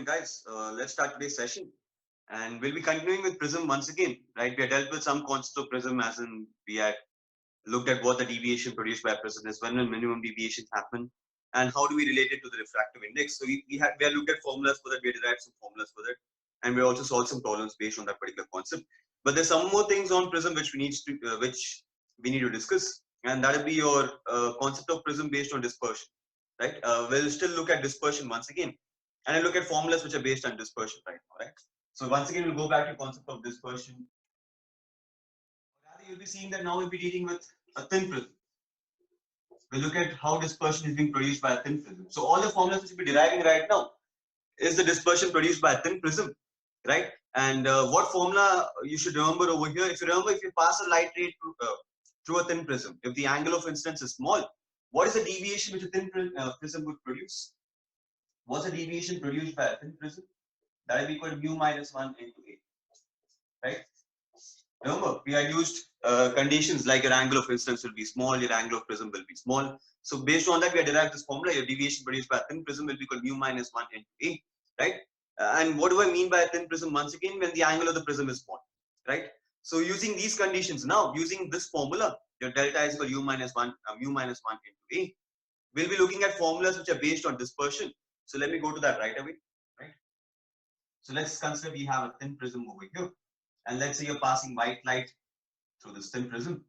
guys. Let's start today's session. And we'll be continuing with Prism once again, right? We had dealt with some concepts of Prism as in we had looked at what the deviation produced by Prism is, when will minimum deviations happen, and how do we relate it to the refractive index. So we had looked at formulas for that, we derived some formulas for that, and we also solved some problems based on that particular concept. But there's some more things on Prism which we need to discuss, and that will be your concept of Prism based on dispersion, right? We'll still look at dispersion once again, and I'll look at formulas which are based on dispersion right now, right? So once again, we'll go back to concept of dispersion. Rather, you'll be seeing that now we'll be dealing with a thin prism. We'll look at how dispersion is being produced by a thin prism. So all the formulas which we'll be deriving right now is the dispersion produced by a thin prism, right? And what formula you should remember over here, if you pass a light ray through a thin prism, if the angle of incidence is small, what is the deviation which a thin prism would produce? What's the deviation produced by a thin prism? That will be equal to mu minus 1 into A, right? Remember, we had used conditions like your angle of incidence will be small, your angle of prism will be small. So based on that, we have derived this formula. Your deviation produced by a thin prism will be equal to mu minus 1 into A, right? And what do I mean by a thin prism? Once again, when the angle of the prism is small, right? So using these conditions now, using this formula, your delta is equal to mu minus 1 into A. We'll be looking at formulas which are based on dispersion. So let me go to that right away, right? So let's consider we have a thin prism over here. And let's say you're passing white light through this thin prism,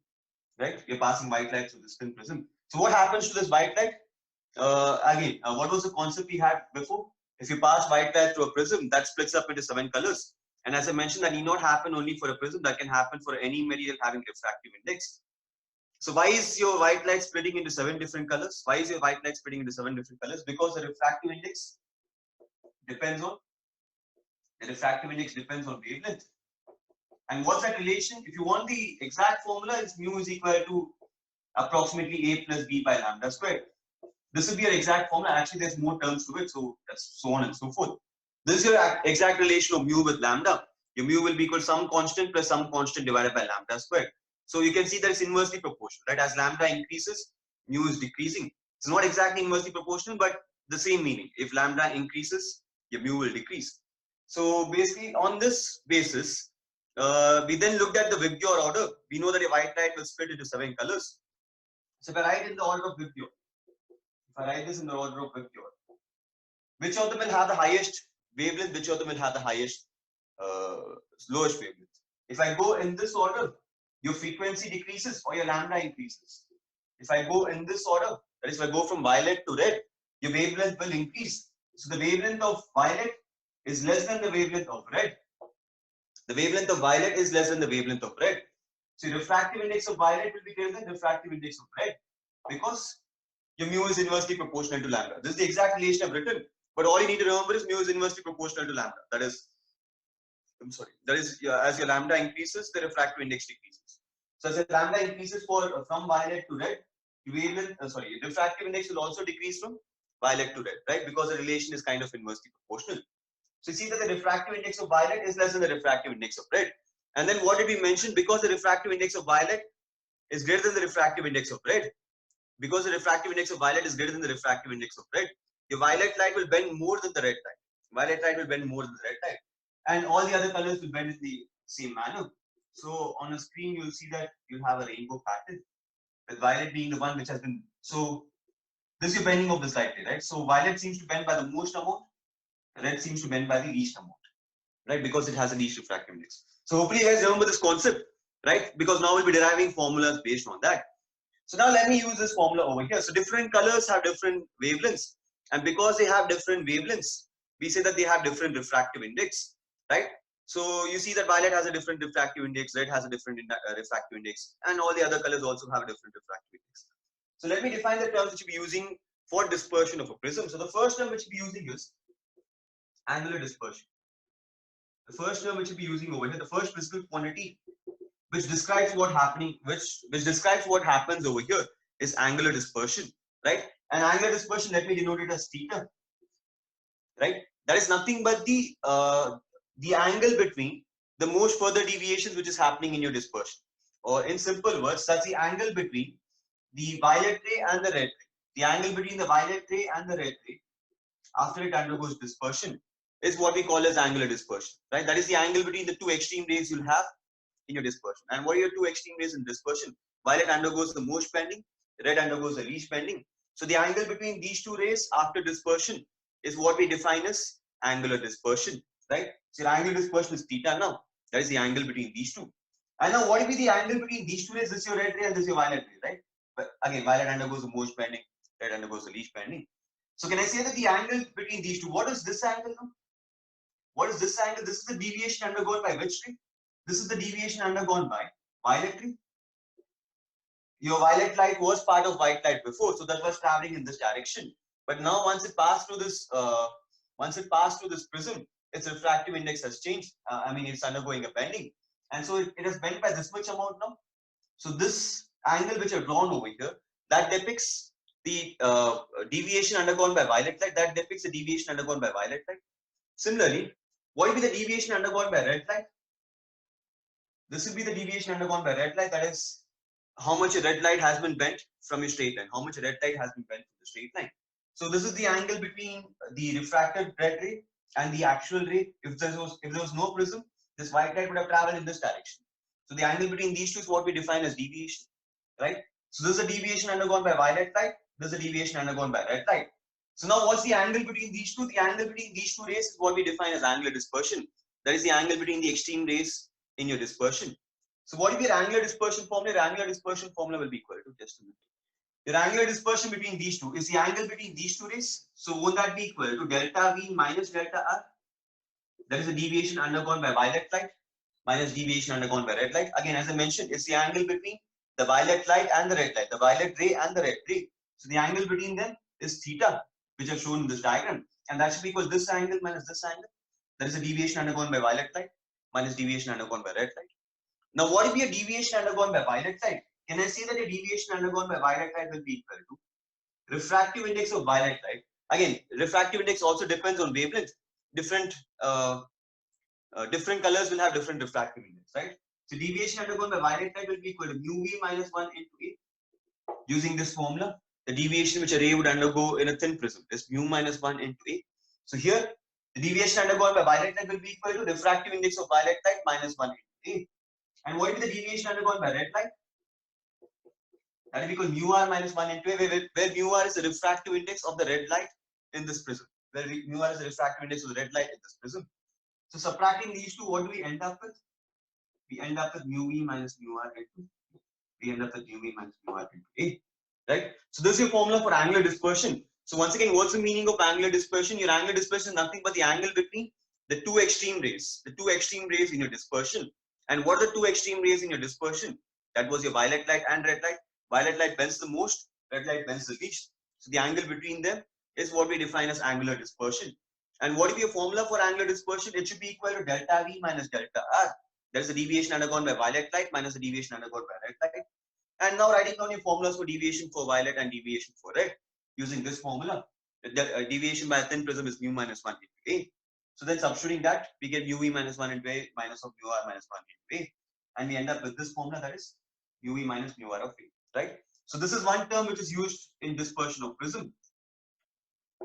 right? You're passing white light through this thin prism. So what happens to this white light? What was the concept we had before? If you pass white light through a prism, that splits up into 7 colors. And as I mentioned, that need not happen only for a prism, that can happen for any material having refractive index. So why is your white light splitting into 7 different colors? Why is your white light splitting into 7 different colors? Because the refractive index depends on wavelength. And what's that relation? If you want the exact formula, it's mu is equal to approximately A plus B by lambda squared. This will be your exact formula. Actually, there's more terms to it, so that's so on and so forth. This is your exact relation of mu with lambda. Your mu will be equal to some constant plus some constant divided by lambda squared. So you can see that it's inversely proportional, right? As lambda increases, mu is decreasing. It's not exactly inversely proportional, but the same meaning. If lambda increases, your mu will decrease. So basically, on this basis, we then looked at the Vibgyor order. We know that a white light will split into 7 colors. So if I write in the order of Vibgyor, which of them will have the highest wavelength? Which of them will have the highest lowest wavelength? If I go in this order, your frequency decreases or your lambda increases. If I go in this order, that is, if I go from violet to red, your wavelength will increase. So the wavelength of violet is less than the wavelength of red. The wavelength of violet is less than the wavelength of red. So refractive index of violet will be greater than refractive index of red because your mu is inversely proportional to lambda. This is the exact relation I've written, but all you need to remember is mu is inversely proportional to lambda. That is, as your lambda increases, the refractive index decreases. So as the lambda increases from violet to red, refractive index will also decrease from violet to red, right? Because the relation is kind of inversely proportional. So you see that the refractive index of violet is less than the refractive index of red. And then what did we mention? Because the refractive index of violet is greater than the refractive index of red. Because the refractive index of violet is greater than the refractive index of red, your violet light will bend more than the red light. Violet light will bend more than the red light. And all the other colors will bend in the same manner. So on a screen, you'll see that you have a rainbow pattern, with violet being the one which has been, so this is your bending of this light ray, right? So violet seems to bend by the most amount, red seems to bend by the least amount, right? Because it has a least refractive index. So hopefully you guys remember this concept, right? Because now we'll be deriving formulas based on that. So now let me use this formula over here. So different colors have different wavelengths, and because they have different wavelengths, we say that they have different refractive index, right? So you see that violet has a different refractive index, red has a different refractive index, and all the other colors also have a different refractive index. So let me define the terms which we'll be using for dispersion of a prism. So the first term which we'll be using is angular dispersion. The first term which we'll be using over here, the first physical quantity which describes what happens over here is angular dispersion, right? And angular dispersion, let me denote it as theta, right? That is nothing but the angle between the most further deviations which is happening in your dispersion, or in simple words, that's the angle between the violet ray and the red ray. The angle between the violet ray and the red ray after it undergoes dispersion is what we call as angular dispersion, right? That is the angle between the two extreme rays you'll have in your dispersion. And what are your two extreme rays in dispersion? Violet undergoes the Morse bending, red undergoes the Leech bending. So the angle between these two rays after dispersion is what we define as angular dispersion, right? So your angular dispersion is theta now. That is the angle between these two. And now what will be the angle between these two rays? This is your red ray and this is your violet ray, right? But again, violet undergoes the Morse bending, red undergoes the Leech bending. So can I say that the angle between these two, what is this angle now? What is this angle? This is the deviation undergone by which ray? This is the deviation undergone by violet ray. Your violet light was part of white light before, so that was traveling in this direction. But now once it passed through this prism, its refractive index has changed. I mean, it's undergoing a bending, and so it has bent by this much amount now. So this angle which I've drawn over here, that depicts the deviation undergone by violet light. That depicts the deviation undergone by violet light. Similarly, what will be the deviation undergone by red light? This will be the deviation undergone by red light. That is how much a red light has been bent from a straight line. How much a red light has been bent from the straight line. So this is the angle between the refracted red ray and the actual ray. If there was no prism, this white light would have traveled in this direction. So the angle between these two is what we define as deviation, right? So this is a deviation undergone by violet light. This is a deviation undergone by red light. So now what's the angle between these two? The angle between these two rays is what we define as angular dispersion. That is the angle between the extreme rays in your dispersion. So what is your angular dispersion formula? Your angular dispersion formula will be equal to, just a minute. Your angular dispersion between these two is the angle between these two rays. So won't that be equal to delta V minus delta R? That is the deviation undergone by violet light minus deviation undergone by red light. Again, as I mentioned, it's the angle between the violet light and the red light, the violet ray and the red ray. So the angle between them is theta, which I've shown in this diagram. And that should be equal to this angle minus this angle. That is the deviation undergone by violet light minus deviation undergone by red light. Now, what will be a deviation undergone by violet light? Can I say that a deviation undergone by violet light will be equal to refractive index of violet light? Again, refractive index also depends on wavelength. Different colors will have different refractive index, right? So deviation undergone by violet light will be equal to mu v minus 1 into A. Using this formula, the deviation which a ray would undergo in a thin prism is mu minus 1 into A. So here, the deviation undergone by violet light will be equal to refractive index of violet light minus 1 into A. And what will be the deviation undergone by red light? That will be equal to mu r minus 1 into A, where mu r is the refractive index of the red light in this prism. Where mu r is the refractive index of the red light in this prism. So subtracting these two, what do we end up with? We end up with mu v minus mu r into A. We end up with mu v minus mu r into A. Right? So this is your formula for angular dispersion. So once again, what's the meaning of angular dispersion? Your angular dispersion is nothing but the angle between the two extreme rays. The two extreme rays in your dispersion. And what are the two extreme rays in your dispersion? That was your violet light and red light. Violet light bends the most, red light bends the least. So the angle between them is what we define as angular dispersion. And what is your formula for angular dispersion? It should be equal to delta V minus delta R. That is the deviation undergone by violet light minus the deviation undergone by red light. And now writing down your formulas for deviation for violet and deviation for red using this formula. The deviation by a thin prism is mu minus 1 into A. So then substituting that, we get mu v minus 1 into A minus of mu r minus 1 into A. And we end up with this formula, that is mu v minus mu r of A, right? So this is one term which is used in dispersion of prism,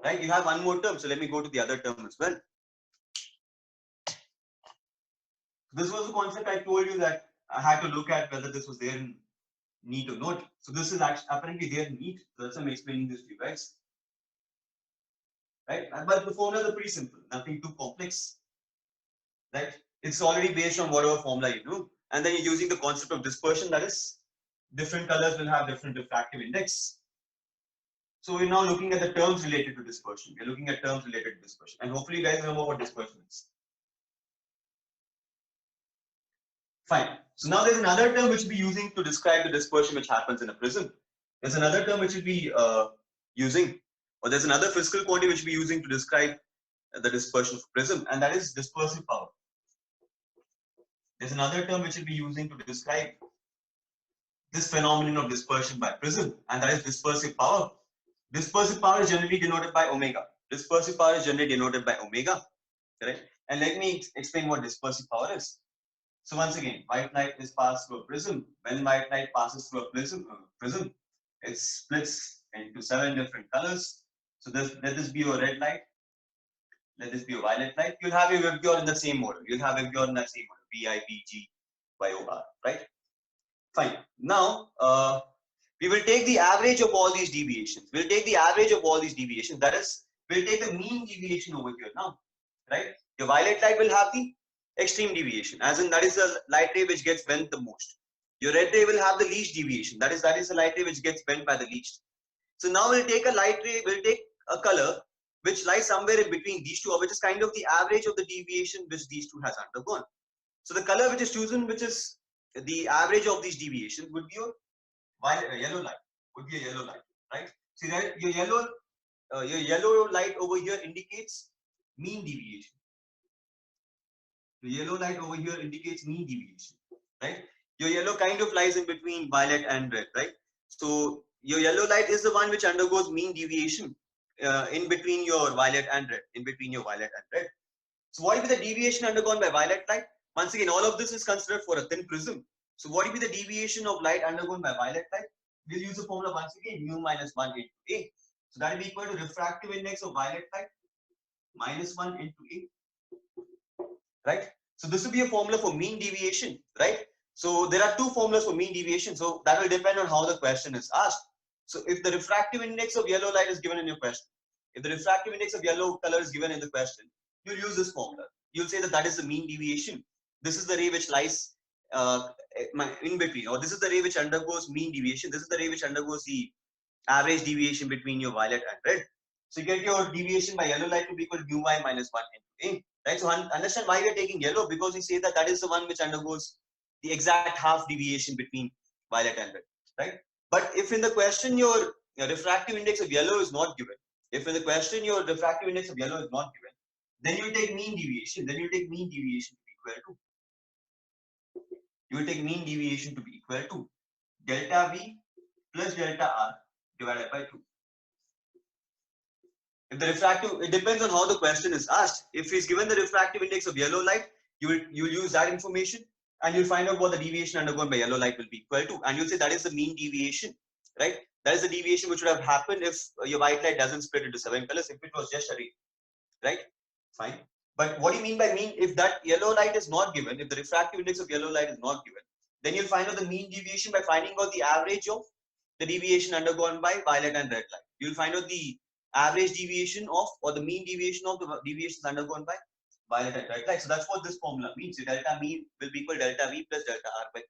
right? You have one more term, so let me go to the other term as well. This was the concept I told you that I had to look at whether this was there in NEET or not. So this is actually apparently there in NEET. So that's why I'm explaining this to you guys. Right? But the formulas are pretty simple, nothing too complex. Right? It's already based on whatever formula you know. And then you're using the concept of dispersion, that is, different colors will have different refractive index. So we're now looking at the terms related to dispersion. We're looking at terms related to dispersion. And hopefully you guys remember what dispersion is. Fine. So now there's another term which we'll be using to describe the dispersion which happens in a prism. There's another term which we'll be using, or there's another physical quantity which we'll be using to describe the dispersion of a prism, and that is dispersive power. There's another term which we'll be using to describe this phenomenon of dispersion by prism, and that is dispersive power. Dispersive power is generally denoted by omega. Dispersive power is generally denoted by omega, correct? And let me explain what dispersive power is. So once again, white light is passed through a prism. When white light passes through a prism, it splits into 7 different colors. So let this be your red light. let this be a violet light, you'll have your Vibgyor in the same order. You'll have Vibgyor in that same order, VIBGYOR, right? Fine. Now, we will take the average of all these deviations. We'll take the average of all these deviations. That is, we'll take the mean deviation over here now, right? Your violet light will have the extreme deviation, as in that is the light ray which gets bent the most. Your red ray will have the least deviation. That is the light ray which gets bent by the least. So now we'll take a light ray, we'll take a color which lies somewhere in between these two, or which is kind of the average of the deviation which these two has undergone. So the color which is chosen, which is the average of these deviations, would be your yellow light. Would be a yellow light, right? See that your yellow light over here indicates mean deviation. The yellow light over here indicates mean deviation, right? Your yellow kind of lies in between violet and red, right? So your yellow light is the one which undergoes mean deviation in between your violet and red, in between your violet and red. So what will be the deviation undergone by violet light? Once again, all of this is considered for a thin prism. So what will be the deviation of light undergone by violet light? We'll use the formula once again, mu minus 1 into A. So that will be equal to refractive index of violet light minus 1 into A. Right? So this will be a formula for mean deviation, right? So there are two formulas for mean deviation. So that will depend on how the question is asked. So if the refractive index of yellow light is given in your question, if the refractive index of yellow color is given in the question, you'll use this formula. You'll say that that is the mean deviation. This is the ray which lies in between, or this is the ray which undergoes mean deviation. This is the ray which undergoes the average deviation between your violet and red. So you get your deviation by yellow light to be equal to mu y minus 1 into A. Right? So understand why we are taking yellow, because we say that that is the one which undergoes the exact half deviation between violet and red. Right? But if in the question your refractive index of yellow is not given, if in the question your refractive index of yellow is not given, then you will take mean deviation. Then you take mean deviation to be equal to. You will take mean deviation to be equal to delta V plus delta R divided by 2. If the refractive, it depends on how the question is asked. If he's given the refractive index of yellow light, you'll use that information and you'll find out what the deviation undergone by yellow light will be equal to, and you'll say that is the mean deviation, right? That is the deviation which would have happened if your white light doesn't split into 7 colors, if it was just a ray, right? Fine. But what do you mean by mean? If that yellow light is not given, if the refractive index of yellow light is not given, then you'll find out the mean deviation by finding out the average of the deviation undergone by violet and red light. You'll find out the average deviation of, or the mean deviation of the deviations undergone by violet and red light. So that's what this formula means. So delta mean will be equal to delta V plus delta R by 2.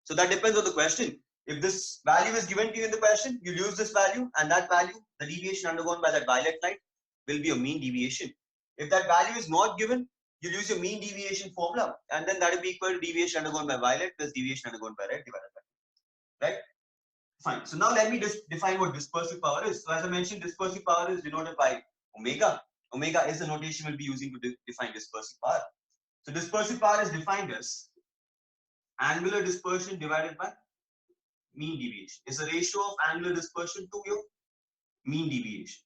So that depends on the question. If this value is given to you in the question, you use this value, and that value, the deviation undergone by that violet light, will be a mean deviation. If that value is not given, you use your mean deviation formula, and then that will be equal to deviation undergone by violet plus deviation undergone by red divided by 2. Right? Fine. So now let me just define what dispersive power is. So as I mentioned, dispersive power is denoted by omega. Omega is the notation we'll be using to define dispersive power. So dispersive power is defined as angular dispersion divided by mean deviation. It's a ratio of angular dispersion to your mean deviation.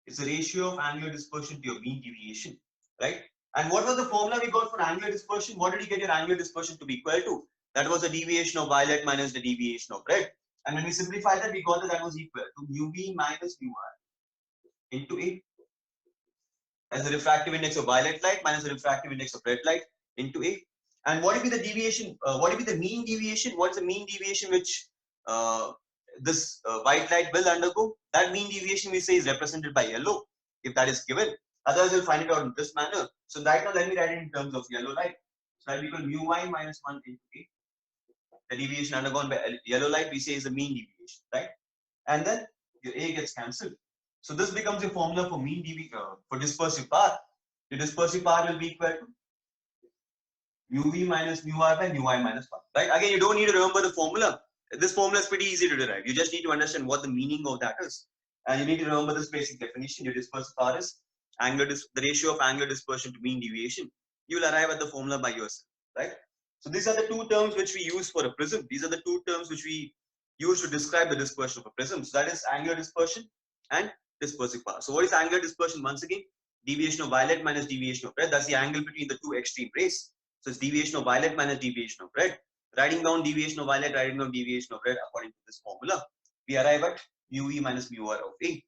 It's a ratio of angular dispersion to your mean deviation, right? And what was the formula we got for angular dispersion? What did you get your angular dispersion to be equal to? That was the deviation of violet minus the deviation of red. And when we simplify that, we got that was equal to mu v minus mu r into A, as the refractive index of violet light minus the refractive index of red light into A. And what will be the deviation? What will be the mean deviation? What's the mean deviation which this white light will undergo? That mean deviation we say is represented by yellow, if that is given. Otherwise, you'll find it out in this manner. So right now, let me write it in terms of yellow light. So that will equal mu y minus 1 into A. The deviation undergone by yellow light we say is the mean deviation, right? And then your A gets cancelled. So this becomes your formula for mean for dispersive power. The dispersive power will be equal to mu v minus mu r by mu y minus 1. Right? Again, you don't need to remember the formula. This formula is pretty easy to derive. You just need to understand what the meaning of that is. And you need to remember this basic definition. Your dispersive power is the ratio of angular dispersion to mean deviation. You will arrive at the formula by yourself. Right? So these are the two terms which we use for a prism. These are the two terms which we use to describe the dispersion of a prism. So that is angular dispersion and dispersive power. So what is angular dispersion? Once again, deviation of violet minus deviation of red. That's the angle between the two extreme rays. So it's deviation of violet minus deviation of red. Writing down deviation of violet, writing down deviation of red according to this formula, we arrive at mu v minus mu r of A.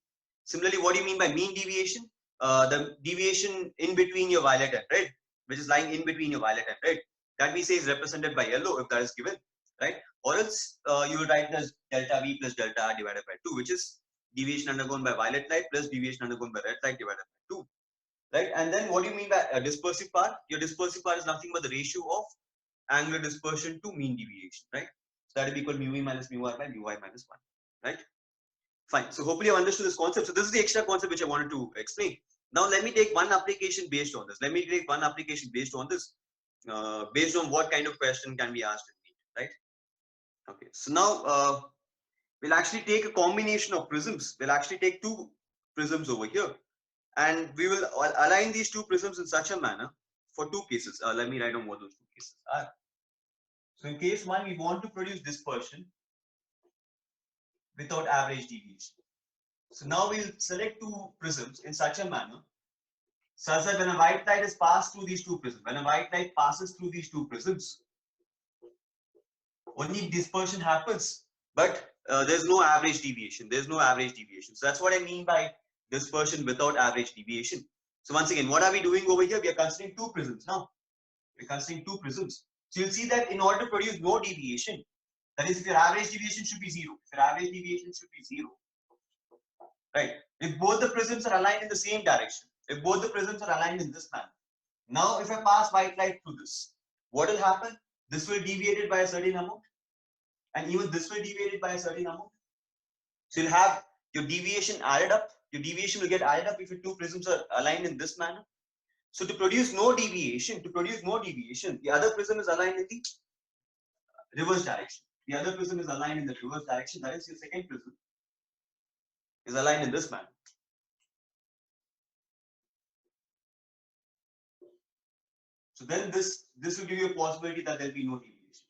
Similarly, what do you mean by mean deviation? the deviation in between your violet and red, which is lying in between your violet and red, that we say is represented by yellow if that is given, right? Or else you will write it as delta V plus delta R divided by 2, which is deviation undergone by violet light plus deviation undergone by red light divided by 2, right? And then what do you mean by a dispersive part? Your dispersive part is nothing but the ratio of angular dispersion to mean deviation, right? So that will be equal mu V minus mu R by mu Y minus 1, right? Fine. So hopefully you understood this concept. So this is the extra concept which I wanted to explain. Now let me take one application based on this. Let me take one application based on this, based on what kind of question can be asked in NEET, right? Okay. So now we'll actually take a combination of prisms. We'll actually take two prisms over here, and we will align these two prisms in such a manner for two cases. Let me write down what those two cases are. So in case one, we want to produce dispersion without average deviation. So now we'll select two prisms in such a manner such that when a white light is passed through these two prisms, when a white light passes through these two prisms, only dispersion happens, but there's no average deviation. There's no average deviation. So that's what I mean by dispersion without average deviation. So once again, what are we doing over here? We are considering two prisms now. We're considering two prisms. So you'll see that in order to produce no deviation, that is, if your average deviation should be 0, if your average deviation should be 0, right? If both the prisms are aligned in the same direction, if both the prisms are aligned in this manner, now if I pass white light through this, what will happen? This will deviate it by a certain amount, and even this will deviate it by a certain amount. So you'll have your deviation added up. Your deviation will get added up if your two prisms are aligned in this manner. So to produce no deviation, the other prism is aligned in the reverse direction. The other prism is aligned in the reverse direction. That is, your second prism is aligned in this manner. So then this will give you a possibility that there will be no deviation,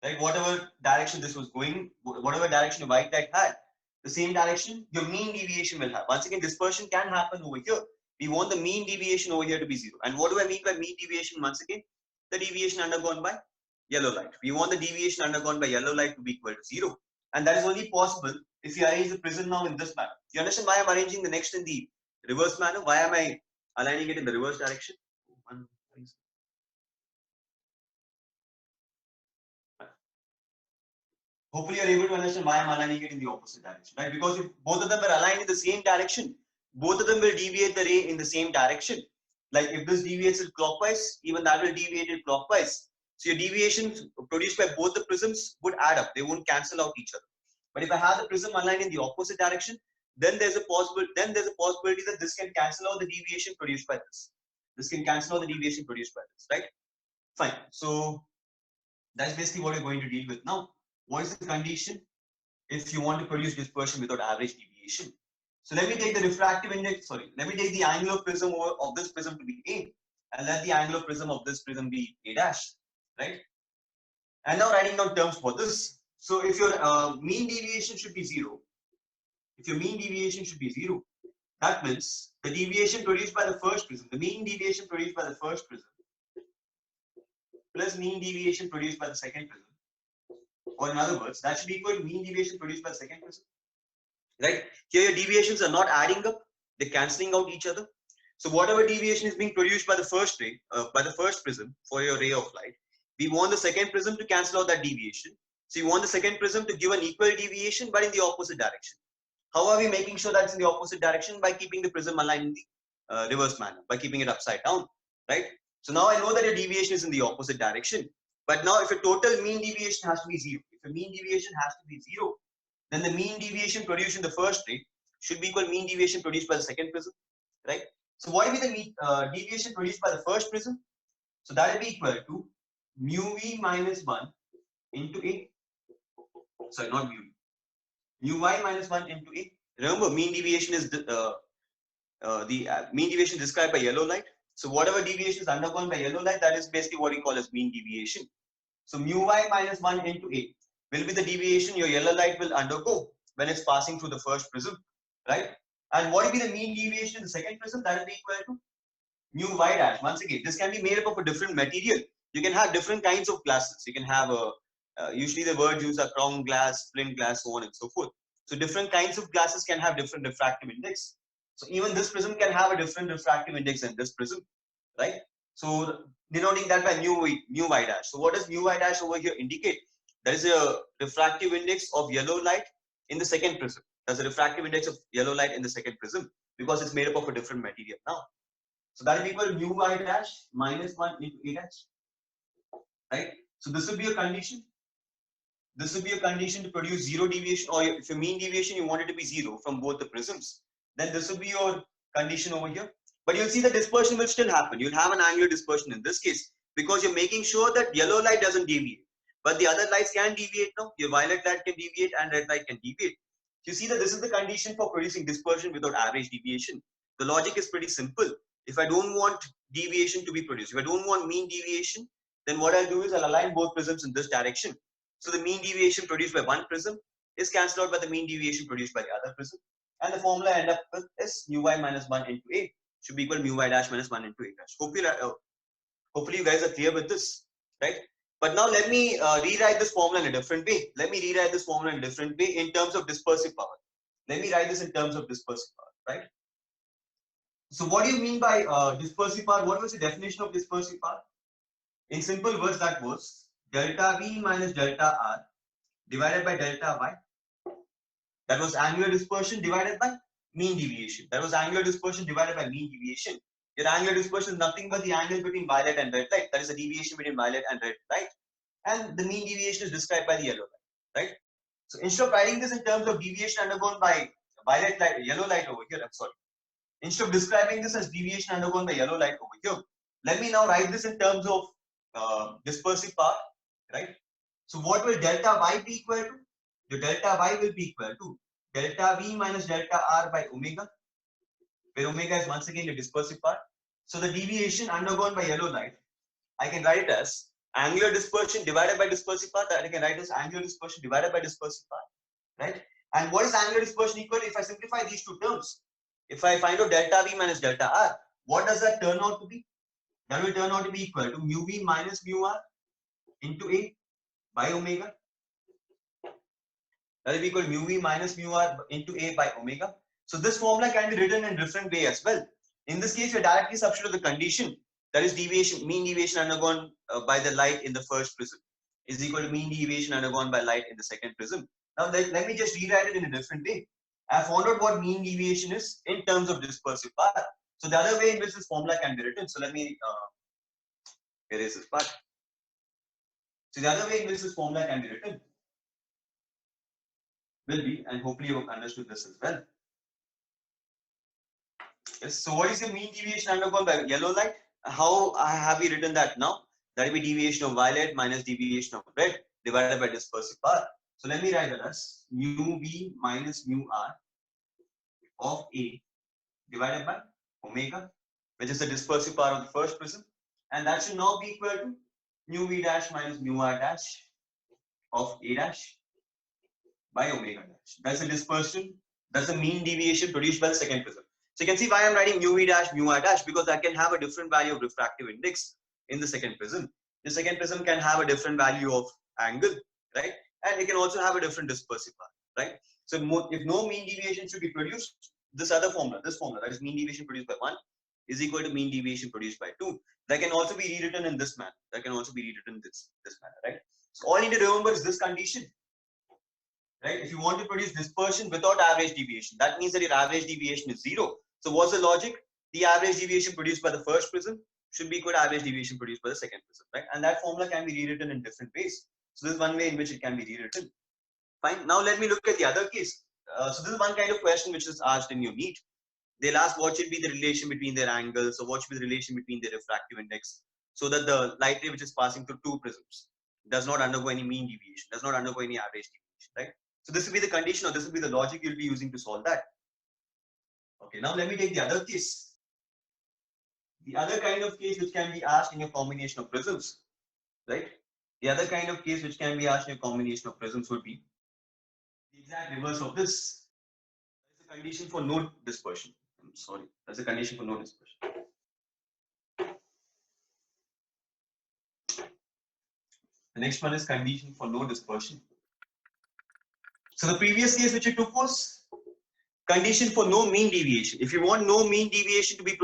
right? Whatever direction this was going, whatever direction the white light had, the same direction your mean deviation will have. Once again, dispersion can happen over here. We want the mean deviation over here to be 0. And what do I mean by mean deviation? Once again, the deviation undergone by yellow light. We want the deviation undergone by yellow light to be equal to 0. And that is only possible if you arrange the prism now in this manner. You understand why I'm arranging the next in the reverse manner? Why am I aligning it in the reverse direction? Hopefully you're able to understand why I'm aligning it in the opposite direction, right? Because if both of them are aligned in the same direction, both of them will deviate the ray in the same direction. Like if this deviates it clockwise, even that will deviate it clockwise. So your deviations produced by both the prisms would add up. They won't cancel out each other. But if I have the prism aligned in the opposite direction, then there's a possibility that this can cancel out the deviation produced by this. This can cancel out the deviation produced by this, right? Fine. So that's basically what we're going to deal with now. What is the condition if you want to produce dispersion without average deviation? So let me take the refractive index, let me take the angular prism of this prism to be A, and let the angular prism of this prism be A dash, right? And now writing down terms for this. So if your mean deviation should be 0, that means the deviation produced by the first prism, the mean deviation produced by the first prism, plus mean deviation produced by the second prism, or in other words, that should be equal to mean deviation produced by the second prism, right? Here your deviations are not adding up, they're cancelling out each other. So whatever deviation is being produced by the first ray, by the first prism for your ray of light, we want the second prism to cancel out that deviation. So you want the second prism to give an equal deviation, but in the opposite direction. How are we making sure that's in the opposite direction? By keeping the prism aligned in the reverse manner, by keeping it upside down, right? So now I know that your deviation is in the opposite direction. But now if a total mean deviation has to be 0, if a mean deviation has to be 0, then the mean deviation produced in the first ray should be equal mean deviation produced by the second prism, right? So what will be the deviation produced by the first prism? So that will be equal to mu v minus 1 into A. Sorry, not mu v. Mu y minus 1 into A. Remember, mean deviation is the mean deviation described by yellow light. So whatever deviation is undergone by yellow light, that is basically what we call as mean deviation. So mu y minus 1 into A will be the deviation your yellow light will undergo when it's passing through the first prism, right? And what will be the mean deviation in the second prism? That will be equal to mu y dash. Once again, this can be made up of a different material. You can have different kinds of glasses. You can have usually the words used are crown glass, flint glass, so on and so forth. So different kinds of glasses can have different refractive index. So even this prism can have a different refractive index than this prism, right? So denoting that by mu y dash. So what does mu y dash over here indicate? There is a refractive index of yellow light in the second prism. There's a refractive index of yellow light in the second prism because it's made up of a different material now. So that will equal mu y dash minus 1 into a dash, right? So this will be a condition. This will be a condition to produce zero deviation, or if your mean deviation you want it to be zero from both the prisms, then this will be your condition over here. But you'll see the dispersion will still happen. You'll have an angular dispersion in this case because you're making sure that yellow light doesn't deviate, but the other lights can deviate now. Your violet light can deviate and red light can deviate. You see that this is the condition for producing dispersion without average deviation. The logic is pretty simple. If I don't want deviation to be produced, if I don't want mean deviation, then what I'll do is I'll align both prisms in this direction. So the mean deviation produced by one prism is cancelled out by the mean deviation produced by the other prism. And the formula I end up with is mu y minus 1 into a should be equal to mu y dash minus 1 into a dash. Hopefully you guys are clear with this, right? But now let me rewrite this formula in a different way. Let me rewrite this formula in a different way in terms of dispersive power. Let me write this in terms of dispersive power, right? So what do you mean by dispersive power? What was the definition of dispersive power? In simple words, that was delta V minus delta R divided by delta Y. That was angular dispersion divided by mean deviation. That was angular dispersion divided by mean deviation. Your angular dispersion is nothing but the angle between violet and red light. That is the deviation between violet and red light. And the mean deviation is described by the yellow light, right? So instead of writing this in terms of deviation undergone by violet light, yellow light over here, I'm sorry. Instead of describing this as deviation undergone by yellow light over here, let me now write this in terms of dispersive power, right? So what will delta y be equal to? The delta y will be equal to delta v minus delta r by omega, where omega is once again the dispersive part. So the deviation undergone by yellow light, I can write it as angular dispersion divided by dispersive part. That I can write as angular dispersion divided by dispersive part, right? And what is angular dispersion equal to? If I simplify these two terms, if I find out delta v minus delta r, what does that turn out to be? That will turn out to be equal to mu v minus mu r into a by omega. That will be equal to mu v minus mu r into a by omega. So this formula can be written in different way as well. In this case, we directly substitute the condition, that is deviation, mean deviation undergone by the light in the first prism is equal to mean deviation undergone by light in the second prism. Now let me just rewrite it in a different way. I found out what mean deviation is in terms of dispersive power. So the other way in which this formula can be written. So let me erase this part. So the other way in which this formula can be written will be, and hopefully you have understood this as well. Yes, so what is the mean deviation undergone by yellow light? How have we written that now? That will be deviation of violet minus deviation of red divided by dispersive power. So let me write it as mu v minus mu r of a divided by omega, which is the dispersive power of the first prism, and that should now be equal to mu v dash minus mu r dash of a dash by omega dash. That's the dispersion. That's the mean deviation produced by the second prism. So you can see why I'm writing mu v dash mu r dash, because I can have a different value of refractive index in the second prism. The second prism can have a different value of angle, right? And it can also have a different dispersive power, right? So if no mean deviation should be produced, this other formula, this formula, that is mean deviation produced by 1 is equal to mean deviation produced by 2. That can also be rewritten in this manner. That can also be rewritten in this manner, right? So all you need to remember is this condition, right? If you want to produce dispersion without average deviation, that means that your average deviation is 0. So what's the logic? The average deviation produced by the first prism should be equal to average deviation produced by the second prism, right? And that formula can be rewritten in different ways. So this is one way in which it can be rewritten. Fine. Now let me look at the other case. So this is one kind of question which is asked in your NEET. They'll ask what should be the relation between their angles, or what should be the relation between their refractive index, so that the light ray which is passing through two prisms does not undergo any mean deviation, does not undergo any average deviation, right? So this will be the condition, or this will be the logic you'll be using to solve that. Okay, now let me take the other case. The other kind of case which can be asked in your combination of prisms, right? The other kind of case which can be asked in your combination of prisms would be the exact reverse of this. That is a condition for no dispersion. I'm sorry, that's a condition for no dispersion. The next one is condition for no dispersion. So the previous case which you took was condition for no mean deviation. If you want no mean deviation to be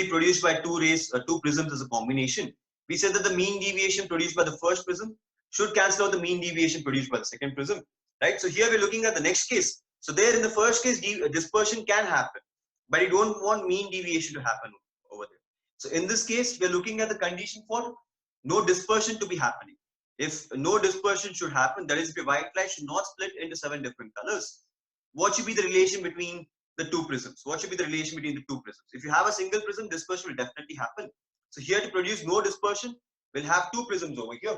produced by two prisms as a combination, we said that the mean deviation produced by the first prism should cancel out the mean deviation produced by the second prism, right? So here we're looking at the next case. So there in the first case, dispersion can happen, but you don't want mean deviation to happen over there. So in this case, we're looking at the condition for no dispersion to be happening. If no dispersion should happen, that is, if your white light should not split into 7 different colors, what should be the relation between the two prisms? What should be the relation between the two prisms? If you have a single prism, dispersion will definitely happen. So here to produce no dispersion, we'll have two prisms over here.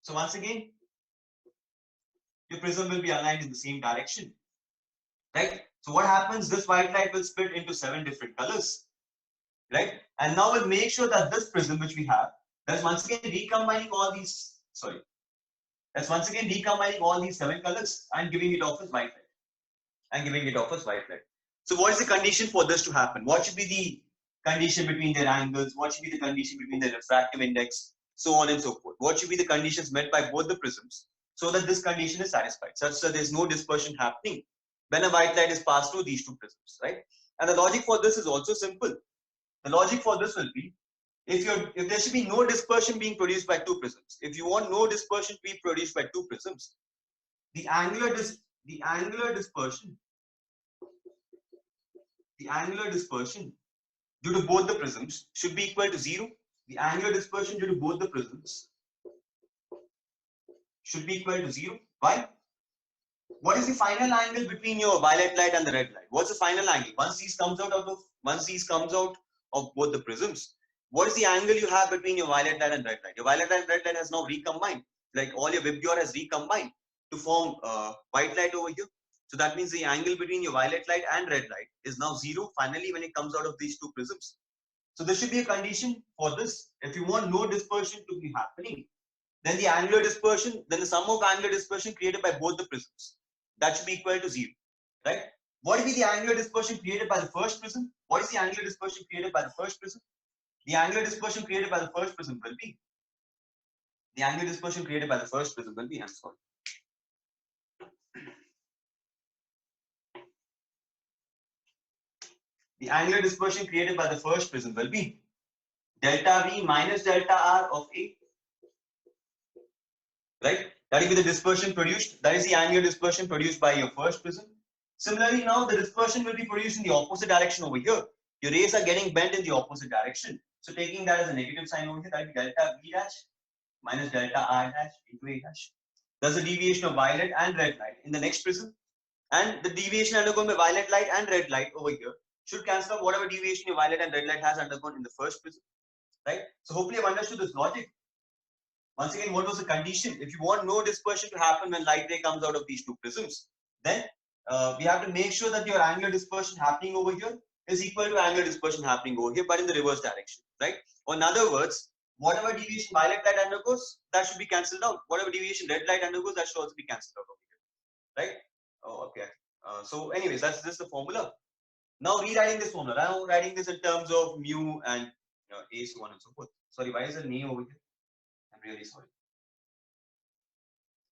So once again, your prism will be aligned in the same direction, right? So what happens? This white light will split into 7 different colors, right? And now we'll make sure that this prism which we have, that's once again recombining all these, that's once again recombining all these 7 colors and giving it off as white light. So what is the condition for this to happen? What should be the condition between their angles? What should be the condition between their refractive index? So on and so forth. What should be the conditions met by both the prisms so that this condition is satisfied, such that there's no dispersion happening when a white light is passed through these two prisms, right? And the logic for this is also simple. The logic for this will be, if there should be no dispersion being produced by two prisms, if you want no dispersion to be produced by two prisms, the angular dispersion due to both the prisms should be equal to 0. The angular dispersion due to both the prisms should be equal to 0. Why? What is the final angle between your violet light and the red light? What's the final angle? Once these comes out of both the prisms, what is the angle you have between your violet light and red light? Your violet light and red light has now recombined. Like all your VIBGYOR has recombined to form white light over here. So that means the angle between your violet light and red light is now 0 finally when it comes out of these two prisms. So there should be a condition for this. If you want no dispersion to be happening, then the angular dispersion, then the sum of angular dispersion created by both the prisms, that should be equal to 0, right? What will be the angular dispersion created by the first prism? What is the angular dispersion created by the first prism? The angular dispersion created by the first prism will be, I'm sorry. The angular dispersion created by the first prism will be delta V minus delta R of A, right? That will be the dispersion produced. That is the angular dispersion produced by your first prism. Similarly, now the dispersion will be produced in the opposite direction over here. Your rays are getting bent in the opposite direction. So taking that as a negative sign over here, that will be delta V dash minus delta R dash into A dash. That's the deviation of violet and red light in the next prism. And the deviation undergone by violet light and red light over here should cancel out whatever deviation your violet and red light has undergone in the first prism, right? So hopefully I've understood this logic. Once again, what was the condition? If you want no dispersion to happen when light ray comes out of these two prisms, then we have to make sure that your angular dispersion happening over here is equal to angular dispersion happening over here, but in the reverse direction, right? Or in other words, whatever deviation violet light undergoes, that should be cancelled out. Whatever deviation red light undergoes, that should also be cancelled out over here, right? Oh, okay. So anyways, that's just the formula. Now rewriting this formula, now writing this in terms of mu and a, so on and so forth. Sorry, why is there name over here? I'm really sorry.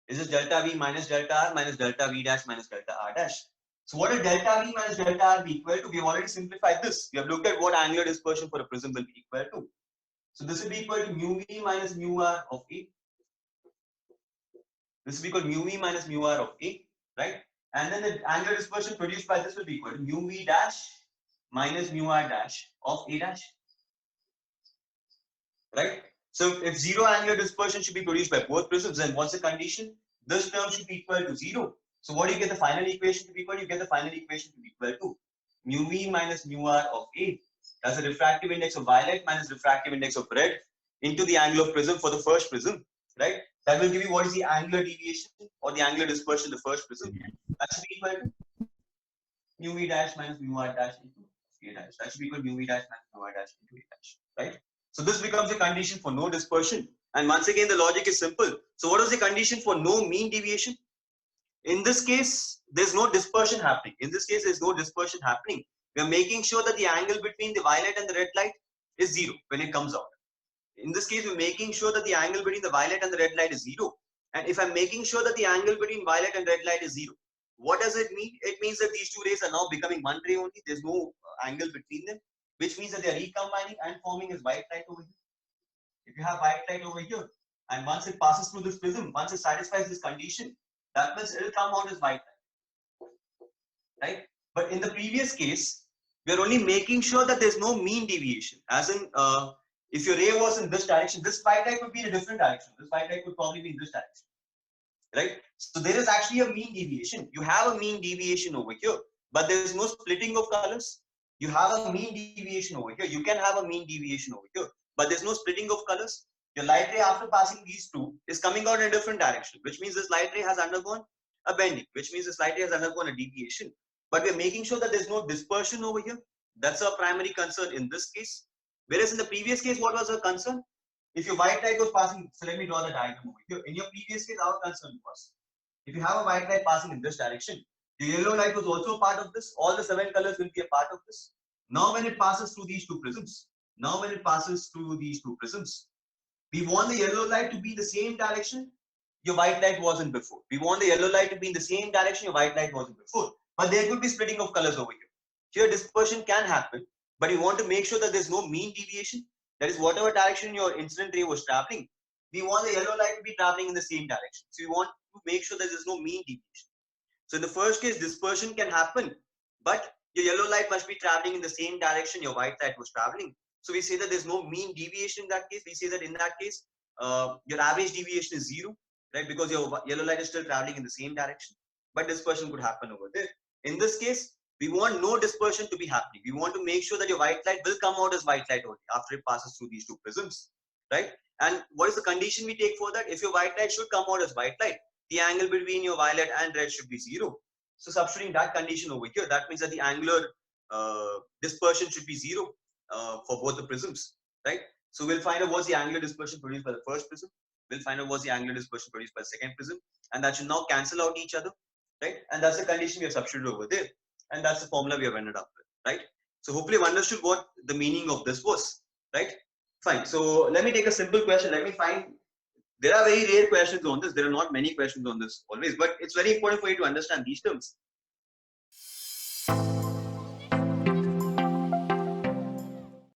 Is this delta V minus delta R minus delta V dash minus delta R dash? So what will delta V minus delta R be equal to? We have already simplified this. We have looked at what angular dispersion for a prism will be equal to. So this will be equal to mu V minus mu R of A. This will be equal to mu V minus mu R of A, right? And then the angular dispersion produced by this will be equal to mu V dash minus mu R dash of A dash, right? So if zero angular dispersion should be produced by both prisms, then what's the condition? This term should be equal to 0. So what do you get the final equation to be equal to? You get the final equation to be equal to mu V minus mu R of A. That's the refractive index of violet minus refractive index of red into the angle of prism for the first prism, right? That will give you what is the angular deviation or the angular dispersion of the first prism. That should be equal to mu V dash minus mu R dash into A dash. That should be equal to mu V dash minus mu R dash into A dash, right? So this becomes a condition for no dispersion. And once again, the logic is simple. So what is the condition for no mean deviation? In this case, there's no dispersion happening. In this case, there's no dispersion happening. We are making sure that the angle between the violet and the red light is 0 when it comes out. In this case, we're making sure that the angle between the violet and the red light is 0. And if I'm making sure that the angle between violet and red light is 0, What does it mean? It means that these two rays are now becoming one ray only. There's no angle between them, which means that they are recombining and forming as white light over here. If you have white light over here, and once it passes through this prism, once it satisfies this condition, that means it will come out as white light, right? But in the previous case, we are only making sure that there's no mean deviation. As in, if your ray was in this direction, this white light would be in a different direction. This white light would probably be in this direction, right? So there is actually a mean deviation. You have a mean deviation over here, but there is no splitting of colors. You have a mean deviation over here. You can have a mean deviation over here, but there's no splitting of colors. Your light ray, after passing these two, is coming out in a different direction, which means this light ray has undergone a bending, which means this light ray has undergone a deviation. But we're making sure that there's no dispersion over here. That's our primary concern in this case. Whereas in the previous case, what was our concern? If your white light was passing, so let me draw the diagram over here. In your previous case, our concern was, if you have a white light passing in this direction, the yellow light was also a part of this. All the 7 colors will be a part of this. Now when it passes through these two prisms, we want the yellow light to be in the same direction your white light wasn't before. We want the yellow light to be in the same direction your white light wasn't before. But there could be splitting of colors over here. Here dispersion can happen, but you want to make sure that there's no mean deviation. That is, whatever direction your incident ray was traveling, we want the yellow light to be traveling in the same direction. So we want to make sure that there's no mean deviation. So in the first case, dispersion can happen, but your yellow light must be traveling in the same direction your white light was traveling. So we say that there's no mean deviation in that case. We say that in that case, your average deviation is 0, right? Because your yellow light is still traveling in the same direction, but dispersion could happen over there. In this case, we want no dispersion to be happening. We want to make sure that your white light will come out as white light only after it passes through these two prisms, right? And what is the condition we take for that? If your white light should come out as white light, the angle between your violet and red should be 0. So substituting that condition over here, that means that the angular dispersion should be 0 for both the prisms, right? So we'll find out what's the angular dispersion produced by the first prism. We'll find out what's the angular dispersion produced by the second prism, and that should now cancel out each other, right? And that's the condition we have substituted over there, and that's the formula we have ended up with, right? So hopefully you've understood what the meaning of this was, right? Fine. So let me take a simple question. Let me find. There are very rare questions on this. There are not many questions on this always, but it's very important for you to understand these terms.